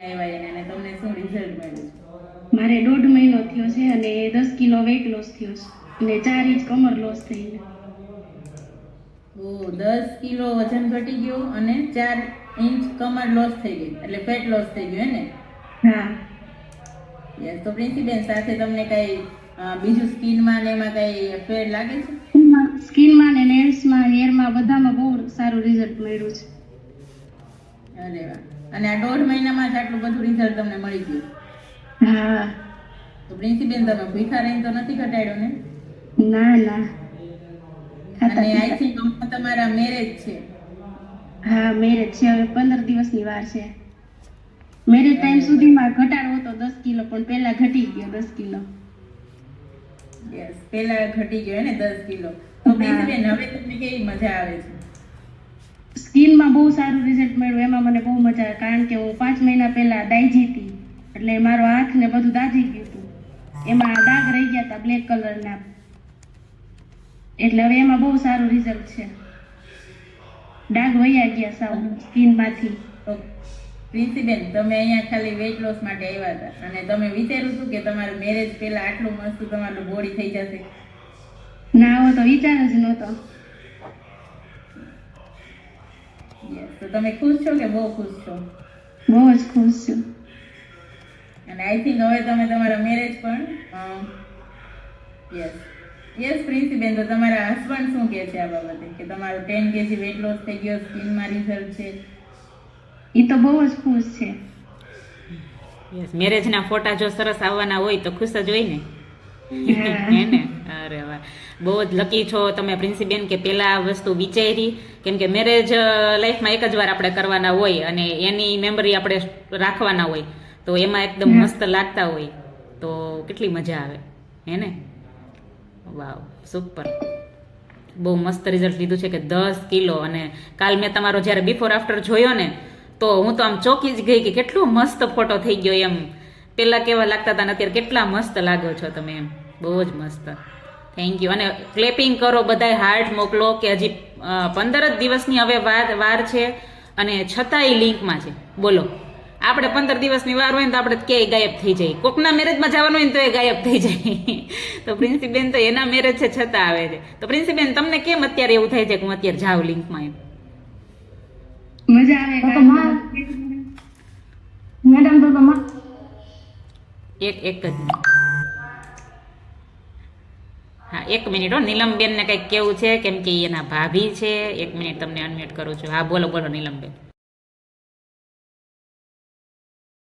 આવ્યા એને અને તમને શું રિઝલ્ટ મળ્યું? મારે 1.5 મહિનો થયો છે અને 10 કિલો વેઇટ લોસ થયો છે અને 4 ઇંચ કમર લોસ થઈ ગઈ. ઓ 10 કિલો વજન ઘટી ગયું અને 4 ઇંચ કમર લોસ થઈ ગઈ, એટલે ફેટ લોસ થઈ ગયું હે ને? હા. યસ. તો પ્રિન્સીબેન સાથે તમને કઈ બીજું સ્કિનમાં ને એમાં કઈ ફેર લાગે છે? સ્કિનમાં ને નેલ્સમાં, હેરમાં બધામાં બહુ સારું રિઝલ્ટ મળ્યું છે. અરે વાહ. અને આ 1.5 મહિનામાં જ આટલું બધું રિઝલ્ટ તમને મળી ગયું? હા. તો પ્રિન્સીબેન તમે ભૂખા રહીને તો નથી ઘટાડ્યો ને? ના ના. અને આઈ થિંક તમારા મેરેજ છે? હા, મેરેજ છે. હવે 15 દિવસની વાર છે. મેરેજ ટાઈમ સુધીમાં ઘટાડવો હતો 10 કિલો, પણ પહેલા ઘટી ગયો 10 કિલો. યસ, પહેલા ઘટી ગયો ને 10 કિલો. તો પ્રિન્સીબેન હવે તમને કેવી મજા આવે છે? સ્કિનમાં બહુ સારું રિઝલ્ટ મળ્યું. એમાં મને બહુ મજા આવે, કારણ કે હું 5 મહિના પહેલા દાજી હતી, એટલે મારો હાથ ને બધું દાજી ગયું હતું. એમાં ડાઘ રહી ગયા હતા બ્લેક કલરના, એટલે હવે એમાં બહુ સારું રિઝલ્ટ છે. ડાઘ વયા ગયા સાવ સ્કિનમાંથી. તો પ્રિન્સીબેન, તમે અહીંયા ખાલી વેઇટ લોસ માટે આવ્યા હતા અને તમે વિચાર્યું હતું કે તમારું મેરેજ પહેલા આટલું મસ્ત તમારું બોડી થઈ જશે? ના, આવો તો વિચાર જ નહોતો. યસ. તો તમે ખુશ છો કે બહુ ખુશ છો? બહુ જ ખુશ છું. અને આઈ થિંક હવે તમે તમારા મેરેજ પણ યસ યસ પ્રિન્સીબેન, તો તમારા હસબન્ડ શું કહે છે આ બાબતે કે તમારું 10 kg વેઇટ લોસ થઈ ગયો, સ્કિનમાં રિઝલ્ટ છે? એ તો બહુ જ ખુશ છે. યસ, મેરેજના ફોટા જો સરસ આવવાના હોય તો ખુશ જ હોય ને. હે ને? અરે વાહ, બહુ જ લકી છો તમે પ્રિન્સીબેન કે પેલા આ વસ્તુ વિચારી. કેમ કે મેરેજ લાઈફમાં એક જ વાર આપણે કરવાના હોય અને એની મેમરી આપણે રાખવાના હોય, તો એમાં એકદમ મસ્ત લાગતા હોય તો કેટલી મજા આવે, હે ને? વાવ, સુપર. બહુ મસ્ત રિઝલ્ટ લીધું છે કે 10 કિલો. અને કાલ મેં તમારો જ્યારે બિફોર આફ્ટર જોયો ને, તો હું તો આમ ચોંકી જ ગઈ કે કેટલો મસ્ત ફોટો થઈ ગયો એમ. પહેલાં કેવા લાગતા હતા ને અત્યારે કેટલા મસ્ત લાગો છો તમે એમ. બહુ જ મસ્ત. Thank you. અને ક્લેપિંગ કરો, બધાય હાર્ટ મોકલો કે હજી 15 જ દિવસની હવે વાર છે અને છતાંય લિંકમાં છે. બોલો, આપણે 15 દિવસની વાર હોય ને તો આપણે ક્યાંય ગાયબ થઈ જાય. કોકના મેરેજમાં જવાનું હોય ને તો એ ગાયબ થઈ જાય. તો પ્રિન્સીબેન તો એના મેરેજ છે છતાં આવે છે. તો પ્રિન્સીબેન, તમને કેમ અત્યારે એવું થાય છે કે હું અત્યારે જાઉં લિંકમાં એમ? મજા આવે. મેડમ તો એક જ મિનિટ. હા, 1 મિનિટ હો. નીલમબેનને કંઈક કેવું છે, કેમ કે એના ભાભી છે. 1 મિનિટ તમને અનમ્યુટ કરું છું. હા, બોલો બોલો નીલમબેન.